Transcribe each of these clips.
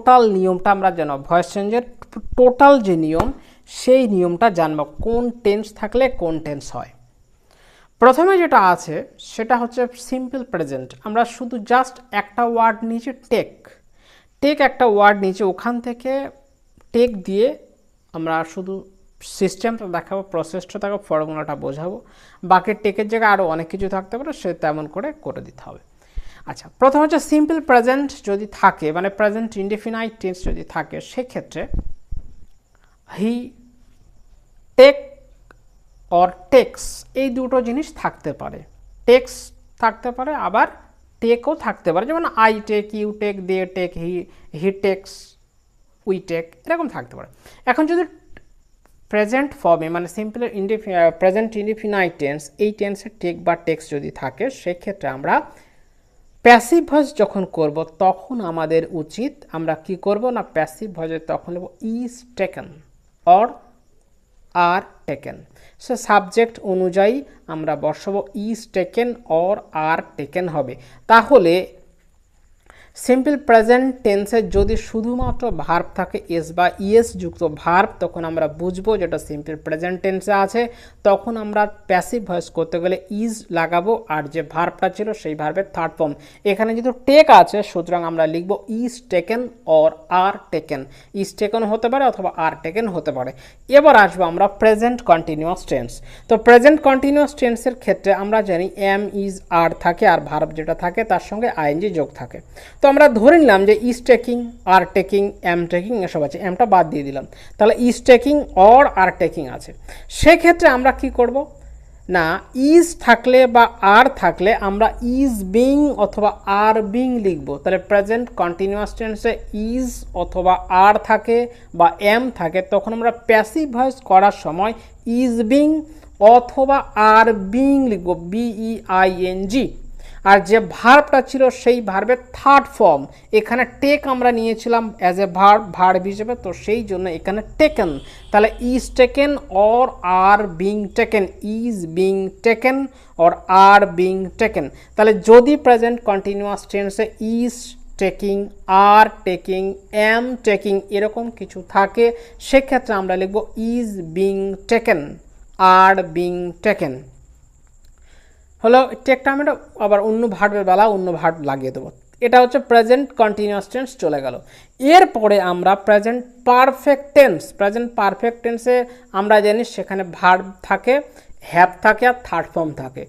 Total নিয়মটা আমরা জানব, ভয়েস চেঞ্জের টোটাল যে নিয়ম সেই নিয়মটা জানব, কোন টেন্স থাকলে কোন টেন্স হয়। প্রথমে যেটা আছে সেটা হচ্ছে সিম্পল প্রেজেন্ট। আমরা শুধু জাস্ট একটা ওয়ার্ড নিচে টেক একটা ওয়ার্ড নিচে, ওখান থেকে টেক দিয়ে আমরা শুধু সিস্টেমটা দেখাবো, প্রসেসটা দেখাবো, ফর্মুলাটা বোঝাবো। বাকি টেকের জায়গায় আরও অনেক কিছু থাকতে পারে, সে তেমন করে দিতে হবে। আচ্ছা, প্রথম হচ্ছে সিম্পল প্রেজেন্ট যদি থাকে, মানে প্রেজেন্ট ইনডেফিনাইট টেন্স যদি থাকে, সেক্ষেত্রে হি, টেক অর টেক্স, এই দুটো জিনিস থাকতে পারে। টেক্স থাকতে পারে, আবার টেকও থাকতে পারে, যেমন I take, you take, they take, he takes, we take, এরকম থাকতে পারে। এখন যদি প্রেজেন্ট ফর্মে, মানে সিম্পল প্রেজেন্ট ইনডেফিনাইট টেন্স, এই টেন্সের টেক বা টেক্স যদি থাকে, সেক্ষেত্রে আমরা প্যাসিভ ভয়েস যখন করব তখন আমাদের উচিত আমরা কি করব না, প্যাসিভ ভয়েসে তখন নেব is taken or are taken. So subject অনুযায়ী আমরা বসাবো is taken or are taken হবে। তাহলে সিম্পল প্রেজেন্ট টেন্সে যদি শুধুমাত্র ভার্ব থাকে, এস বা ইএস যুক্ত ভার্ব, তখন আমরা বুঝবো যেটা সিম্পল প্রেজেন্ট টেন্সে আছে। তখন আমরা প্যাসিভ ভয়েস করতে গেলে ইজ লাগাবো, আর যে ভার্বটা ছিল সেই ভার্বের থার্ড ফর্ম। এখানে যেহেতু টেক আছে, সুতরাং আমরা লিখব is taken or are taken. Is taken হতে পারে অথবা আর টেকেন হতে পারে। এবার আসবো আমরা প্রেজেন্ট কন্টিনিউয়াস টেন্স। তো প্রেজেন্ট কন্টিনিউয়াস টেন্সের ক্ষেত্রে আমরা জানি এম, ইজ, আর থাকে, আর ভার্ব যেটা থাকে তার সঙ্গে আইএনজি যোগ থাকে। তো আমরা ধরে নিলাম যে is taking, are taking, am taking এসব আছে, এমটা বাদ দিয়ে দিলাম, তাহলে is taking or are taking আছে। সেক্ষেত্রে আমরা কি করব না, ইজ থাকলে বা আর থাকলে আমরা ইজ বিং অথবা আর বিং লিখব। তাহলে প্রেজেন্ট কন্টিনিউয়াস টেন্সে ইজ অথবা আর থাকে বা এম থাকে, তখন আমরা প্যাসিভ ভয়েস করার সময় ইজ বিং অথবা আর বিং লিখব, বিইআইএনজি। আর যে ভার্বটা ছিল সেই ভার্বের থার্ড ফর্ম, এখানে টেক আমরা নিয়েছিলাম অ্যাজ এ ভার্ব হিসেবে, তো সেই জন্য এখানে টেকেন। তাহলে is taken or are being taken, is being taken or are being taken. তাহলে যদি প্রেজেন্ট কন্টিনিউয়াস টেন্সে is taking, are taking, am taking এরকম কিছু থাকে, সেক্ষেত্রে আমরা লিখব is being taken, are being taken. হলো টেকটা আমরা আবার অন্য ভার্বের বেলা অন্য ভার্ব লাগিয়ে দেবো। এটা হচ্ছে প্রেজেন্ট কন্টিনিউয়াস টেন্স চলে গেল। এরপরে আমরা present perfect tense. Present perfect টেন্সে আমরা জানি সেখানে ভার্ব থাকে, হ্যাভ থাকে, আর থার্ড ফর্ম থাকে,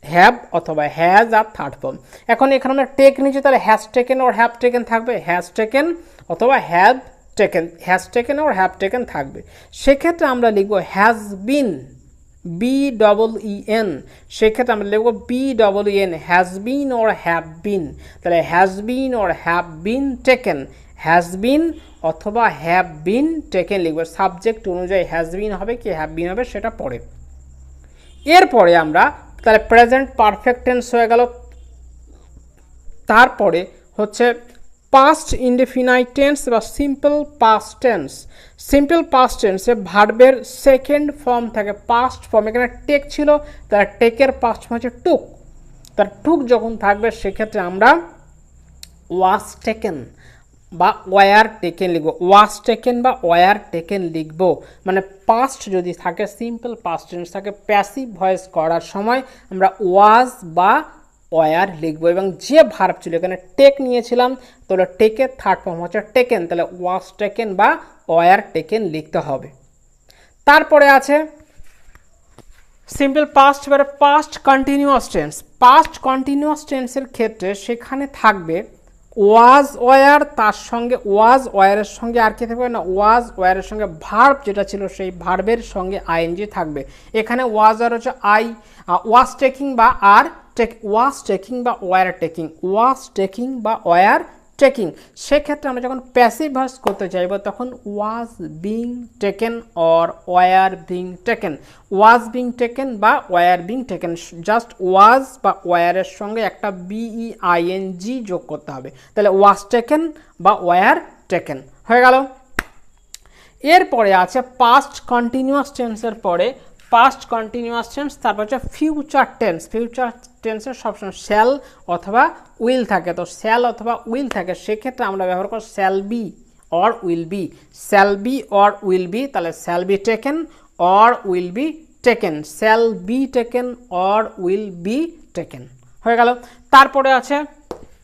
হ্যাভ অথবা হ্যাজ আর থার্ড ফর্ম। এখন এখানে আমরা টেক নিচ্ছি, তাহলে has taken or have taken থাকবে, হ্যাজ টেকেন অথবা have taken, has taken or have taken থাকবে। সেক্ষেত্রে আমরা লিখব হ্যাজ বিন, BEEN, সেক্ষেত্রে আমরা লিখব BEEN, has been or have been. তাহলে has been or have been taken, has been অথবা হ্যাভ বিন টেকেন লিখব। সাবজেক্ট অনুযায়ী হ্যাজ বিন হবে কি হ্যাভ বিন হবে সেটা পরে। এরপরে আমরা তাহলে প্রেজেন্ট পারফেক্ট টেন্স হয়ে গেল। তারপরে হচ্ছে পাস্ট ইনডেফিনাইট টেন্স বা simple past tense. Simple past টেন্সে ভার্বের সেকেন্ড ফর্ম থাকে পাস্ট ফর্ম। এখানে টেক ছিল, তার টেকের পাস্ট ফর্ম হচ্ছে টুক। তার টুক যখন থাকবে সেক্ষেত্রে আমরা ওয়াজ টেকেন বা ওয়ার টেকেন লিখব, ওয়াজ টেকেন বা ওয়ার টেকেন লিখব। মানে পাস্ট যদি থাকে, সিম্পল পাস্ট টেন্স থাকে, প্যাসিভ ভয়েস করার সময় আমরা ওয়াজ বা ওয়ার লিখব। এবং যে ভার্ব ছিল এখানে টেক নিয়েছিলাম, তাহলে টেকের থার্ড ফর্ম হচ্ছে টেকেন, তাহলে ওয়াজ টেকেন বা ওয়ার টেকেন লিখতে হবে। তারপরে আছে সিম্পল পাস্ট, এবারে past continuous tense. Past continuous টেন্সের ক্ষেত্রে সেখানে থাকবে ওয়াজ ওয়ার, তার সঙ্গে ওয়াজ ওয়ারের সঙ্গে আর কি থাকবে না, ওয়াজ ওয়ারের সঙ্গে ভার্ব যেটা ছিল সেই ভার্বের সঙ্গে আইএনজি থাকবে। এখানে ওয়াজ আর হচ্ছে ওয়াজ টেকিং বা আর টেক, ওয়াজ টেকিং বা ওয়ার টেকিং, ওয়াজ টেকিং বা ওয়ার টেকিং। সেক্ষেত্রে আমরা যখন প্যাসিভ ভয়েস করতে চাইব তখন was being taken or were being taken, was being taken বা ওয়ার বিং টেকেন। জাস্ট ওয়াজ বা ওয়ারের সঙ্গে একটা BEING যোগ করতে হবে, তাহলে ওয়াজ টেকেন বা ওয়ার টেকেন হয়ে গেল। এরপরে আছে পাস্ট কন্টিনিউয়াস টেন্সের পরে পাস্ট কন্টিনিউয়াস টেন্স, তারপর হচ্ছে ফিউচার টেন্স। ফিউচার টেন্সের সবসময় শ্যাল অথবা উইল থাকে, তো শ্যাল অথবা উইল থাকে, সেক্ষেত্রে আমরা ব্যবহার করব shall be or will be. Shall be or will be, তাহলে shall be taken or will be taken, shall be taken or will be taken, হয়ে গেল। তারপরে আছে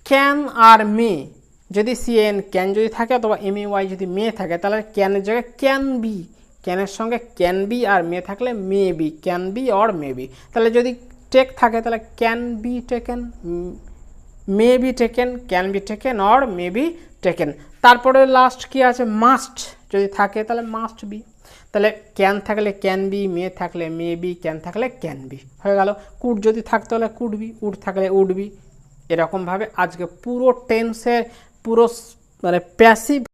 ক্যান আর মে, যদি সিএন ক্যান যদি থাকে অথবা এমএওয়াই যদি মে থাকে, তাহলে ক্যানের জায়গায় ক্যান বি, ক্যানের সঙ্গে ক্যান বি আর মে থাকলে may be, can be or may be. তাহলে যদি টেক থাকে তাহলে can be taken, may be taken, can be taken or may be taken. তারপরে লাস্ট কি আছে, মাস্ট যদি থাকে তাহলে মাস্ট বি, তাহলে ক্যান থাকলে ক্যান বি, মে থাকলে মে বি, ক্যান থাকলে ক্যান বি, হয়ে গেল। কুড যদি থাকতে হলে কুড বি, উড থাকলে উড বি। এরকমভাবে আজকে পুরো টেন্সের পুরো মানে প্যাসিভ